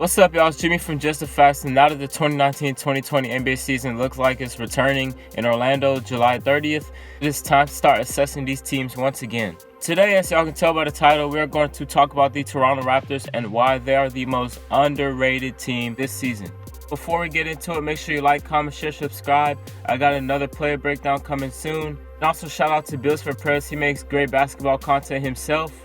What's up, y'all? It's Jimmy from Just the Facts, and now that the 2019-2020 NBA season looks like it's returning in Orlando July 30th, it is time to start assessing these teams once again. Today, as y'all can tell by the title, we are going to talk about the Toronto Raptors and why they are the most underrated team this season. Before we get into it, make sure you like, comment, share, subscribe. I got another player breakdown coming soon. And also shout out to Bills for Press. He makes great basketball content himself.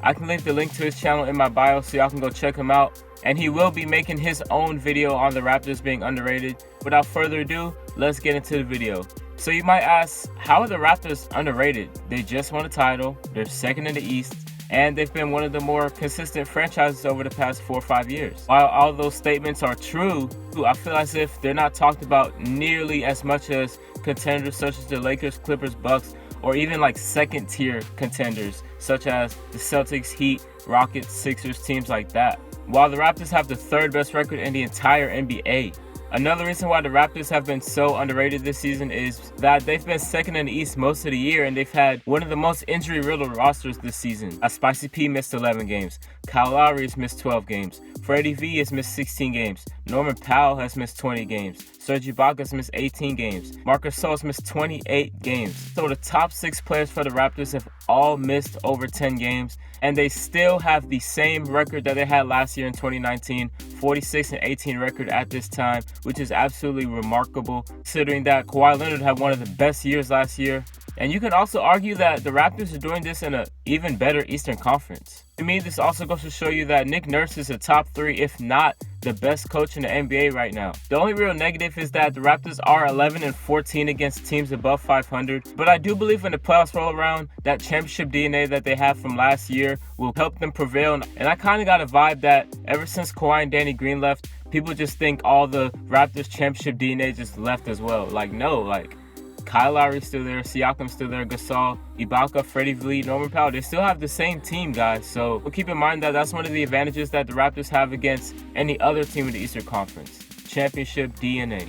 I can leave the link to his channel in my bio so y'all can go check him out. And he will be making his own video on the Raptors being underrated. Without further ado, let's get into the video. So you might ask, how are the Raptors underrated? They just won a title, they're second in the East, and they've been one of the more consistent franchises over the past 4 or 5 years. While all those statements are true, I feel as if they're not talked about nearly as much as contenders such as the Lakers, Clippers, Bucks, or even like second tier contenders such as the Celtics, Heat, Rockets, Sixers, teams like that. While the Raptors have the third best record in the entire NBA. Another reason why the Raptors have been so underrated this season is that they've been second in the East most of the year, and they've had one of the most injury-riddled rosters this season. Spicy P missed 11 games. Kyle Lowry has missed 12 games. Freddie V has missed 16 games. Norman Powell has missed 20 games. Serge Ibaka has missed 18 games. Marcus Gasol has missed 28 games. So the top 6 players for the Raptors have all missed over 10 games, and they still have the same record that they had last year in 2019, 46-18 record at this time, which is absolutely remarkable considering that Kawhi Leonard had one of the best years last year. And you can also argue that the Raptors are doing this in an even better Eastern Conference. To me, this also goes to show you that Nick Nurse is a top 3, if not the best coach in the NBA right now. The only real negative is that the Raptors are 11-14 against teams above 500. But I do believe when the playoffs roll around, that championship DNA that they have from last year will help them prevail. And I kind of got a vibe that ever since Kawhi and Danny Green left, people just think all the Raptors championship DNA just left as well. Like, no, like Kyle Lowry's still there, Siakam's still there, Gasol, Ibaka, Freddie V, Norman Powell. They still have the same team, guys. So we'll keep in mind that that's one of the advantages that the Raptors have against any other team in the Eastern Conference. Championship DNA.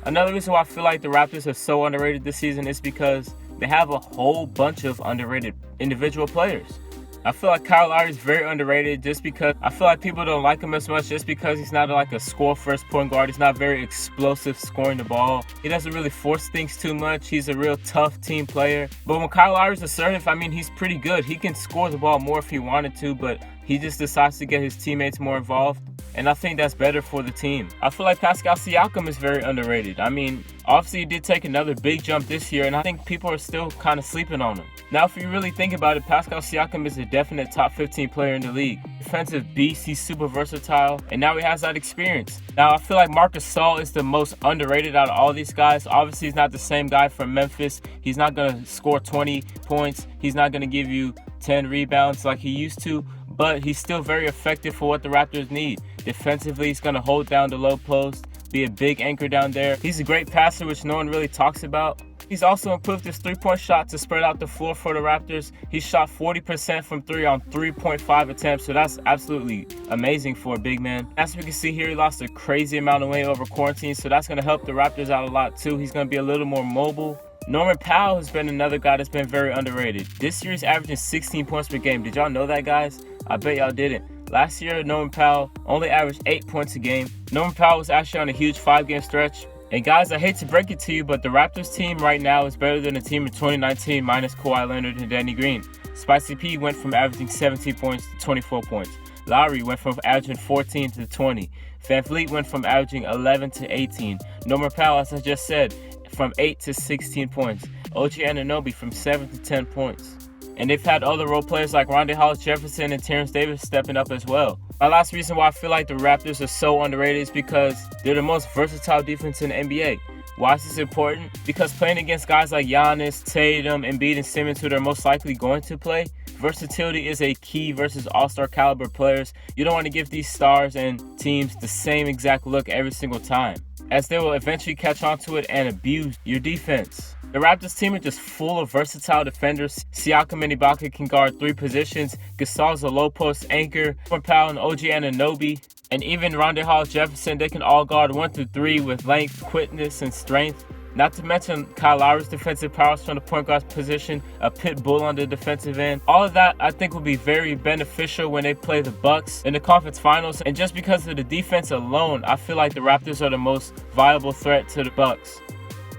Another reason why I feel like the Raptors are so underrated this season is because they have a whole bunch of underrated individual players. I feel like Kyle Lowry is very underrated just because I feel like people don't like him as much just because he's not like a score-first point guard. He's not very explosive scoring the ball. He doesn't really force things too much. He's a real tough team player. But when Kyle Lowry's assertive, I mean, he's pretty good. He can score the ball more if he wanted to, but he just decides to get his teammates more involved. And I think that's better for the team. I feel like Pascal Siakam is very underrated. I mean, obviously he did take another big jump this year, and I think people are still kind of sleeping on him. Now, if you really think about it, Pascal Siakam is a definite top 15 player in the league. Defensive beast, he's super versatile, and now he has that experience. Now, I feel like Marcus Gasol is the most underrated out of all these guys. Obviously, he's not the same guy from Memphis. He's not going to score 20 points. He's not going to give you 10 rebounds like he used to, but he's still very effective for what the Raptors need. Defensively, he's going to hold down the low post, be a big anchor down there. He's a great passer, which no one really talks about. He's also improved his three-point shot to spread out the floor for the Raptors. He shot 40% from 3 on 3.5 attempts, so that's absolutely amazing for a big man. As we can see here, he lost a crazy amount of weight over quarantine, so that's going to help the Raptors out a lot too. He's going to be a little more mobile. Norman Powell has been another guy that's been very underrated. This year he's averaging 16 points per game. Did y'all know that, guys? I bet y'all didn't. Last year, Norman Powell only averaged 8 points a game. Norman Powell was actually on a huge 5-game stretch. And guys, I hate to break it to you, but the Raptors team right now is better than the team in 2019 minus Kawhi Leonard and Danny Green. Spicy P went from averaging 17 points to 24 points. Lowry went from averaging 14 to 20. VanVleet went from averaging 11 to 18. Norman Powell, as I just said, from 8 to 16 points. OG Anunoby from 7 to 10 points. And they've had other role players like Rondae Hollis-Jefferson and Terrence Davis stepping up as well. My last reason why I feel like the Raptors are so underrated is because they're the most versatile defense in the NBA. Why is this important? Because playing against guys like Giannis, Tatum, Embiid, and Simmons, who they're most likely going to play, versatility is a key versus all-star caliber players. You don't want to give these stars and teams the same exact look every single time, as they will eventually catch on to it and abuse your defense. The Raptors team are just full of versatile defenders. Siakam and Ibaka can guard 3 positions. Gasol's a low post anchor. Norman Powell and OG Anunoby, and even Rondae Hollis-Jefferson, they can all guard 1 through 3 with length, quickness, and strength. Not to mention Kyle Lowry's defensive prowess from the point guard position, a pit bull on the defensive end. All of that I think will be very beneficial when they play the Bucks in the conference finals. And just because of the defense alone, I feel like the Raptors are the most viable threat to the Bucks.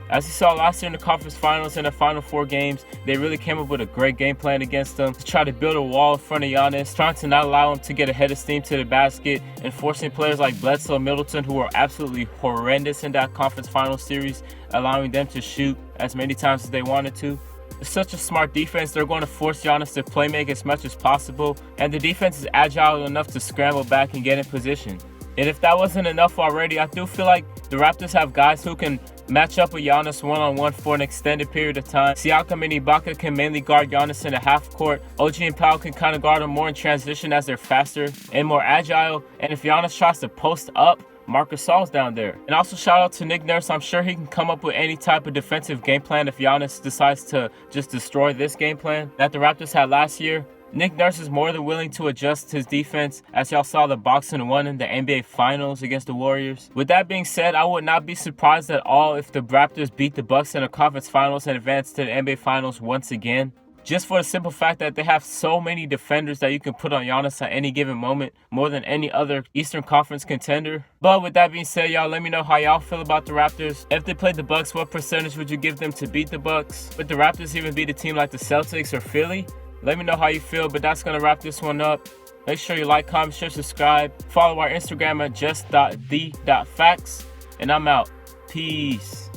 As you saw last year in the conference finals and the final 4 games, they really came up with a great game plan against them to try to build a wall in front of Giannis, trying to not allow him to get ahead of steam to the basket, and forcing players like Bledsoe and Middleton, who were absolutely horrendous in that conference final series, allowing them to shoot as many times as they wanted to. It's such a smart defense. They're going to force Giannis to play make as much as possible, and the defense is agile enough to scramble back and get in position. And if that wasn't enough already, I do feel like the Raptors have guys who can match up with Giannis one-on-one for an extended period of time. Siakam and Ibaka can mainly guard Giannis in the half court. OG and Powell can kind of guard him more in transition as they're faster and more agile. And if Giannis tries to post up, Marc Gasol's down there. And also shout out to Nick Nurse. I'm sure he can come up with any type of defensive game plan if Giannis decides to just destroy this game plan that the Raptors had last year. Nick Nurse is more than willing to adjust his defense, as y'all saw the boxing one in the NBA Finals against the Warriors. With that being said, I would not be surprised at all if the Raptors beat the Bucks in the conference finals and advance to the NBA Finals once again. Just for the simple fact that they have so many defenders that you can put on Giannis at any given moment, more than any other Eastern Conference contender. But with that being said, y'all let me know how y'all feel about the Raptors. If they played the Bucks, what percentage would you give them to beat the Bucks? Would the Raptors even beat a team like the Celtics or Philly? Let me know how you feel, but that's going to wrap this one up. Make sure you like, comment, share, subscribe. Follow our Instagram at just.the.facts. And I'm out. Peace.